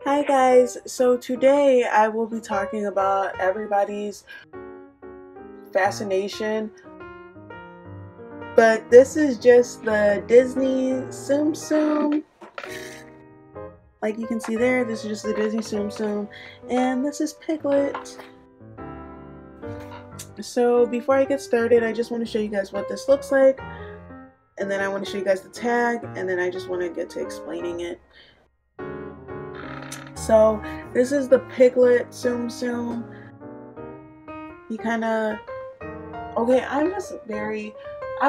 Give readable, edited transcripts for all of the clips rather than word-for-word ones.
Hi guys, so today I will be talking about everybody's fascination, but this is just the Disney Tsum Tsum. Like you can see there, this is just the Disney Tsum Tsum, and this is Piglet. So before I get started, I just want to show you guys what this looks like, and then I want to show you guys the tag, and then I just want to get to explaining it. So this is the Piglet Tsum Tsum. He kind of, okay, I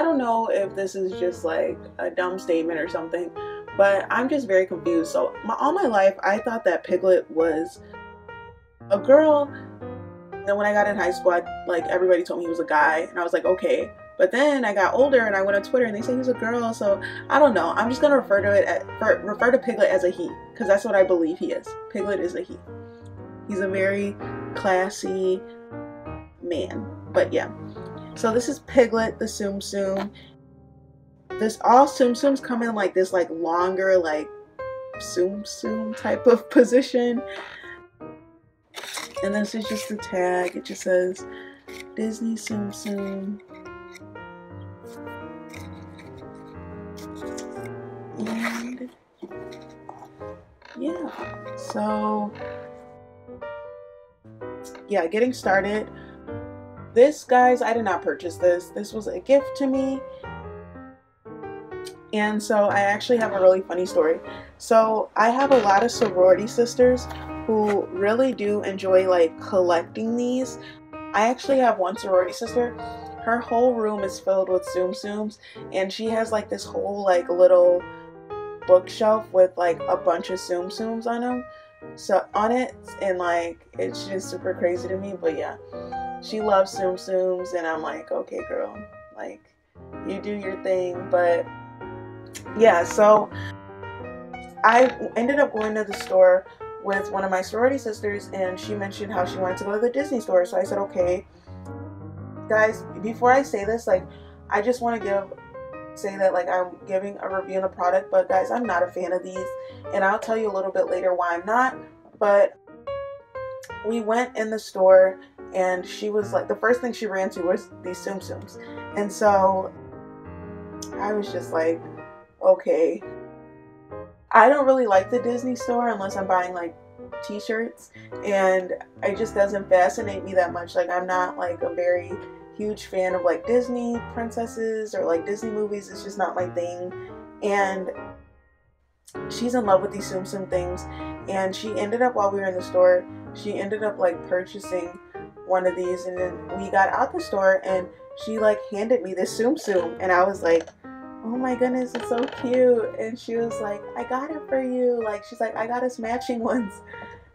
don't know if this is just like a dumb statement or something, but I'm just very confused. So all my life, I thought that Piglet was a girl. Then when I got in high school, like everybody told me he was a guy, and I was like, okay. But then I got older and I went on Twitter and they say he was a girl. So I don't know. I'm just gonna refer to Piglet as a he, because that's what I believe he is. Piglet is a he. He's a very classy man. But yeah. So this is Piglet the Tsum Tsum. All Tsum Tsums come in like this like longer like Tsum Tsum type of position. And this is just the tag. It just says Disney Tsum Tsum. And yeah. So yeah, getting started. This, guys, I did not purchase this. This was a gift to me. And so I actually have a really funny story. So I have a lot of sorority sisters who really do enjoy like collecting these. I actually have one sorority sister. Her whole room is filled with Tsum Tsums, and she has like this whole like little bookshelf with like a bunch of Tsum Tsums on them. So on it, and like it's just super crazy to me. But yeah, she loves Tsum Tsums, and I'm like, okay, girl, like you do your thing. But yeah, so I ended up going to the store with one of my sorority sisters, and she mentioned how she wanted to go to the Disney store. So I said, okay. Guys, before I say this, like, I just want to say that like I'm giving a review on the product, but guys, I'm not a fan of these, and I'll tell you a little bit later why I'm not. But we went in the store, and she was like, the first thing she ran to was these Tsum Tsums, and so I was just like, okay. I don't really like the Disney store unless I'm buying like t-shirts, and it just doesn't fascinate me that much. Like I'm not like a very huge fan of like Disney princesses or like Disney movies. It's just not my thing. And she's in love with these Tsum Tsum things, and she ended up, while we were in the store, she ended up like purchasing one of these, and then we got out the store and she like handed me this Tsum Tsum, and I was like, oh my goodness, it's so cute. And she was like, I got it for you. Like, she's like, I got us matching ones.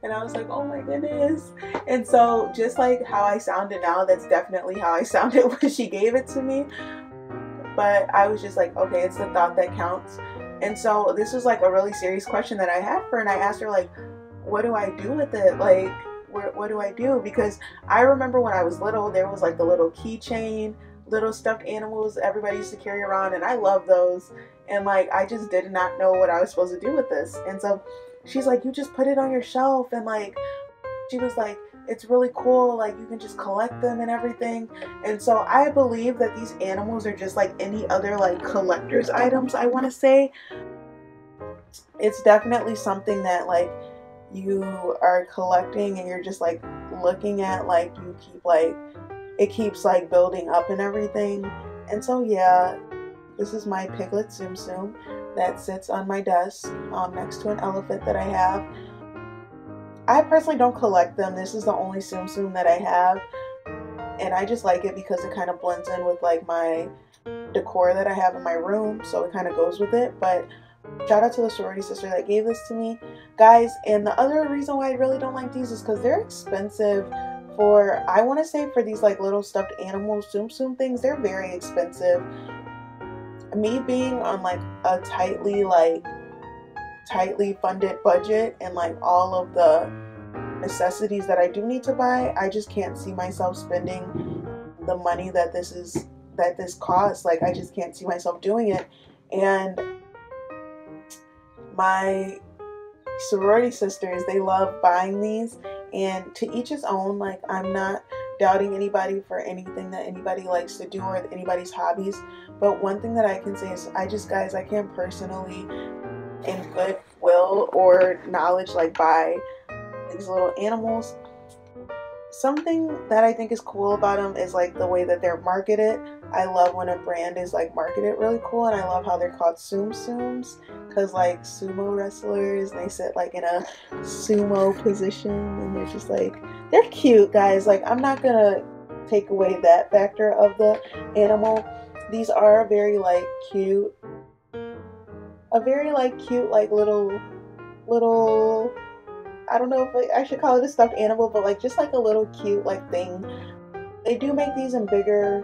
And I was like, oh my goodness. And so just like how I sounded now, that's definitely how I sounded when she gave it to me. But I was just like, okay, it's the thought that counts. And so this was like a really serious question that I had for her, and I asked her like, what do I do with it? Like, what do I do? Because I remember when I was little, there was like the little keychain, little stuffed animals everybody used to carry around, and I love those. And like I just did not know what I was supposed to do with this. And so she's like, you just put it on your shelf, and like she was like, it's really cool, like you can just collect them and everything. And so I believe that these animals are just like any other like collector's items, I want to say. It's definitely something that like you are collecting and you're just like looking at, like you keep like, it keeps like building up and everything. And so yeah, this is my Piglet Tsum Tsum that sits on my desk next to an elephant that I have. I personally don't collect them. This is the only Tsum Tsum that I have, and I just like it because it kind of blends in with like my decor that I have in my room, so it kind of goes with it. But shout out to the sorority sister that gave this to me, guys. And the other reason why I really don't like these is because they're expensive. For, I want to say, for these like little stuffed animals Tsum Tsum things, they're very expensive. Me being on like a tightly funded budget, and like all of the necessities that I do need to buy, I just can't see myself spending the money that this costs. Like I just can't see myself doing it. And my sorority sisters, they love buying these, and to each his own. Like, I'm not doubting anybody for anything that anybody likes to do or anybody's hobbies, but one thing that I can say is guys, I can't personally in good will or knowledge like buy these little animals. Something that I think is cool about them is like the way that they're marketed. I love when a brand is like marketed really cool, and I love how they're called Tsum Tsums, because like sumo wrestlers, they sit like in a sumo position, and they're just like, they're cute, guys. Like, I'm not gonna take away that factor of the animal. These are very like cute, like little I don't know if I should call it a stuffed animal, but like just like a little cute like thing. They do make these in bigger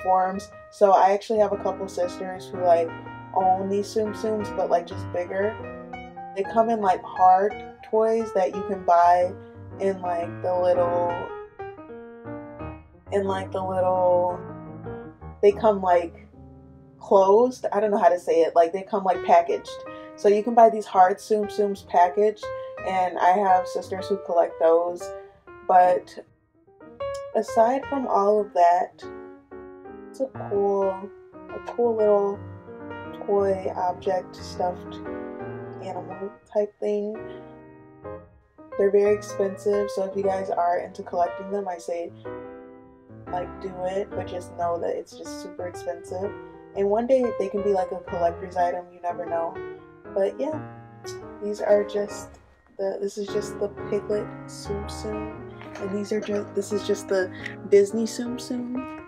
forms. So I actually have a couple sisters who like own these Tsum Tsums, but like just bigger. They come in like hard toys that you can buy in like the little they come like closed. I don't know how to say it. Like, they come like packaged. So you can buy these hard Tsum Tsums packaged, and I have sisters who collect those. But aside from all of that, it's a cool little toy object, stuffed animal type thing. They're very expensive, so if you guys are into collecting them, I say like do it, but just know that it's just super expensive. And one day they can be like a collector's item, you never know. But yeah, these are just this is just the Piglet Tsum Tsum, and this is just the Disney Tsum Tsum.